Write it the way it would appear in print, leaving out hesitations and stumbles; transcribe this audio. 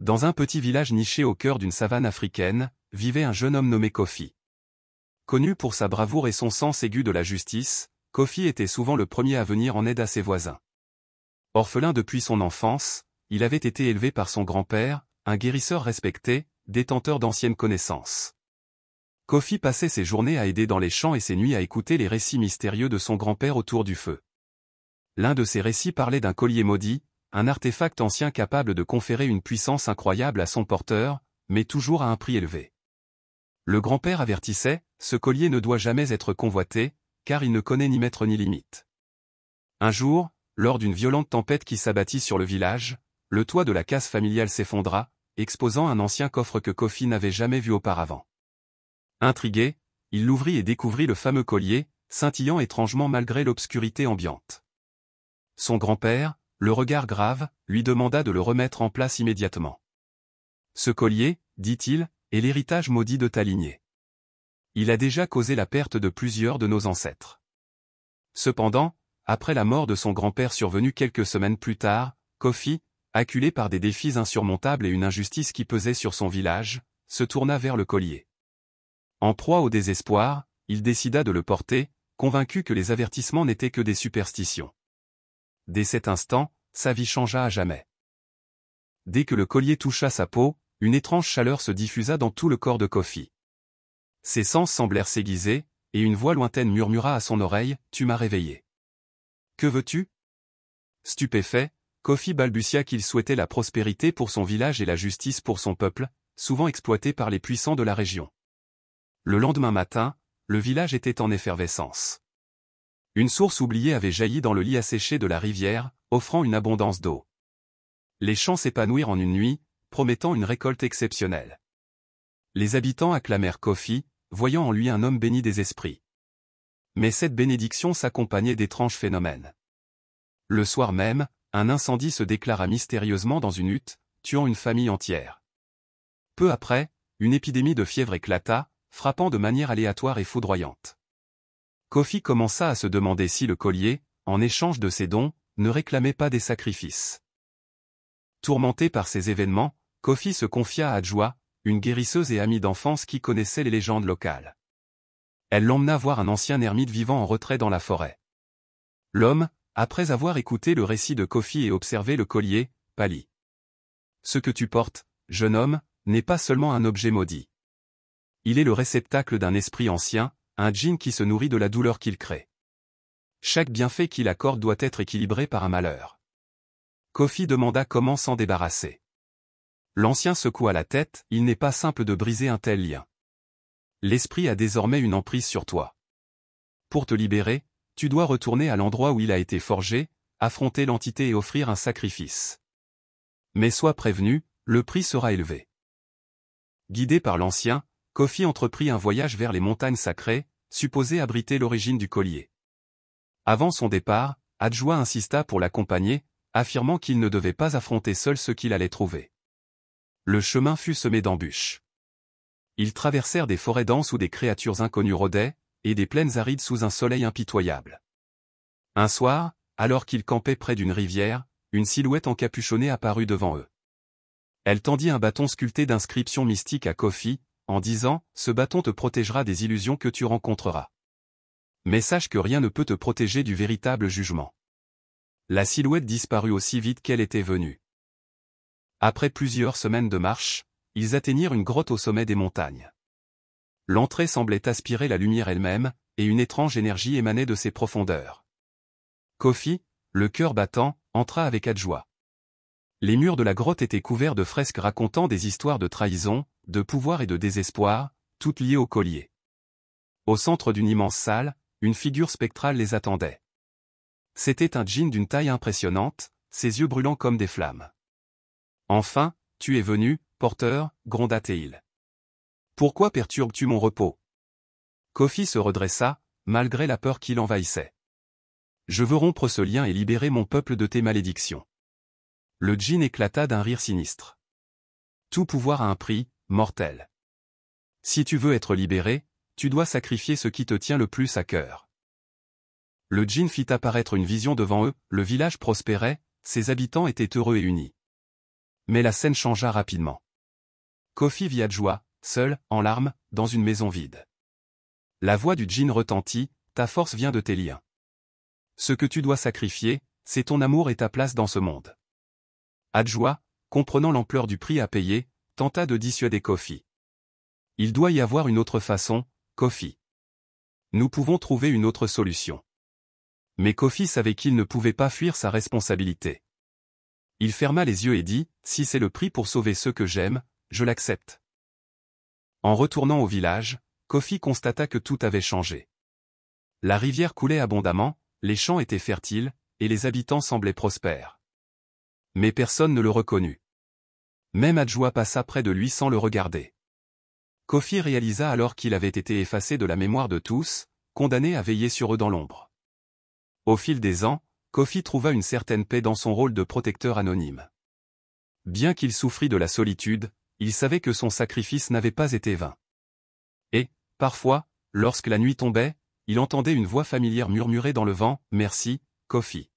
Dans un petit village niché au cœur d'une savane africaine, vivait un jeune homme nommé Kofi. Connu pour sa bravoure et son sens aigu de la justice, Kofi était souvent le premier à venir en aide à ses voisins. Orphelin depuis son enfance, il avait été élevé par son grand-père, un guérisseur respecté, détenteur d'anciennes connaissances. Kofi passait ses journées à aider dans les champs et ses nuits à écouter les récits mystérieux de son grand-père autour du feu. L'un de ces récits parlait d'un collier maudit, un artefact ancien capable de conférer une puissance incroyable à son porteur, mais toujours à un prix élevé. Le grand-père avertissait, ce collier ne doit jamais être convoité, car il ne connaît ni maître ni limite. Un jour, lors d'une violente tempête qui s'abattit sur le village, le toit de la case familiale s'effondra, exposant un ancien coffre que Kofi n'avait jamais vu auparavant. Intrigué, il l'ouvrit et découvrit le fameux collier, scintillant étrangement malgré l'obscurité ambiante. Son grand-père, le regard grave, lui demanda de le remettre en place immédiatement. Ce collier, dit-il, est l'héritage maudit de ta lignée. Il a déjà causé la perte de plusieurs de nos ancêtres. Cependant, après la mort de son grand-père survenue quelques semaines plus tard, Kofi, acculé par des défis insurmontables et une injustice qui pesait sur son village, se tourna vers le collier. En proie au désespoir, il décida de le porter, convaincu que les avertissements n'étaient que des superstitions. Dès cet instant, sa vie changea à jamais. Dès que le collier toucha sa peau, une étrange chaleur se diffusa dans tout le corps de Kofi. Ses sens semblèrent s'aiguiser, et une voix lointaine murmura à son oreille, « Tu m'as réveillé. » « Que veux-tu » Stupéfait, Kofi balbutia qu'il souhaitait la prospérité pour son village et la justice pour son peuple, souvent exploité par les puissants de la région. Le lendemain matin, le village était en effervescence. Une source oubliée avait jailli dans le lit asséché de la rivière, offrant une abondance d'eau. Les champs s'épanouirent en une nuit, promettant une récolte exceptionnelle. Les habitants acclamèrent Kofi, voyant en lui un homme béni des esprits. Mais cette bénédiction s'accompagnait d'étranges phénomènes. Le soir même, un incendie se déclara mystérieusement dans une hutte, tuant une famille entière. Peu après, une épidémie de fièvre éclata, frappant de manière aléatoire et foudroyante. Kofi commença à se demander si le collier, en échange de ses dons, ne réclamait pas des sacrifices. Tourmenté par ces événements, Kofi se confia à Adjoa, une guérisseuse et amie d'enfance qui connaissait les légendes locales. Elle l'emmena voir un ancien ermite vivant en retrait dans la forêt. L'homme, après avoir écouté le récit de Kofi et observé le collier, pâlit. « Ce que tu portes, jeune homme, n'est pas seulement un objet maudit. Il est le réceptacle d'un esprit ancien, un djinn qui se nourrit de la douleur qu'il crée. Chaque bienfait qu'il accorde doit être équilibré par un malheur. » Kofi demanda comment s'en débarrasser. L'ancien secoua la tête, « Il n'est pas simple de briser un tel lien. L'esprit a désormais une emprise sur toi. Pour te libérer, tu dois retourner à l'endroit où il a été forgé, affronter l'entité et offrir un sacrifice. Mais sois prévenu, le prix sera élevé. » Guidé par l'ancien, Kofi entreprit un voyage vers les montagnes sacrées, supposées abriter l'origine du collier. Avant son départ, Adjoa insista pour l'accompagner, affirmant qu'il ne devait pas affronter seul ce qu'il allait trouver. Le chemin fut semé d'embûches. Ils traversèrent des forêts denses où des créatures inconnues rôdaient, et des plaines arides sous un soleil impitoyable. Un soir, alors qu'ils campaient près d'une rivière, une silhouette encapuchonnée apparut devant eux. Elle tendit un bâton sculpté d'inscriptions mystiques à Kofi, en disant « Ce bâton te protégera des illusions que tu rencontreras. Mais sache que rien ne peut te protéger du véritable jugement. » La silhouette disparut aussi vite qu'elle était venue. Après plusieurs semaines de marche, ils atteignirent une grotte au sommet des montagnes. L'entrée semblait aspirer la lumière elle-même, et une étrange énergie émanait de ses profondeurs. Kofi, le cœur battant, entra avec Adjoa. Les murs de la grotte étaient couverts de fresques racontant des histoires de trahison, de pouvoir et de désespoir, toutes liées au collier. Au centre d'une immense salle, une figure spectrale les attendait. C'était un djinn d'une taille impressionnante, ses yeux brûlants comme des flammes. « Enfin, tu es venu, porteur, gronda-t-il. Pourquoi perturbes-tu mon repos » Kofi se redressa, malgré la peur qui l'envahissait. « Je veux rompre ce lien et libérer mon peuple de tes malédictions. » Le djinn éclata d'un rire sinistre. « Tout pouvoir a un prix, mortel. Si tu veux être libéré, tu dois sacrifier ce qui te tient le plus à cœur. » Le djinn fit apparaître une vision devant eux, le village prospérait, ses habitants étaient heureux et unis. Mais la scène changea rapidement. Kofi vit Adjoa, seul, en larmes, dans une maison vide. La voix du djinn retentit, ta force vient de tes liens. Ce que tu dois sacrifier, c'est ton amour et ta place dans ce monde. Adjoa, comprenant l'ampleur du prix à payer, tenta de dissuader Kofi. Il doit y avoir une autre façon, Kofi. Nous pouvons trouver une autre solution. Mais Kofi savait qu'il ne pouvait pas fuir sa responsabilité. Il ferma les yeux et dit, si c'est le prix pour sauver ceux que j'aime, je l'accepte. En retournant au village, Kofi constata que tout avait changé. La rivière coulait abondamment, les champs étaient fertiles, et les habitants semblaient prospères. Mais personne ne le reconnut. Même Adjoa passa près de lui sans le regarder. Kofi réalisa alors qu'il avait été effacé de la mémoire de tous, condamné à veiller sur eux dans l'ombre. Au fil des ans, Kofi trouva une certaine paix dans son rôle de protecteur anonyme. Bien qu'il souffrît de la solitude, il savait que son sacrifice n'avait pas été vain. Et, parfois, lorsque la nuit tombait, il entendait une voix familière murmurer dans le vent, « Merci, Kofi.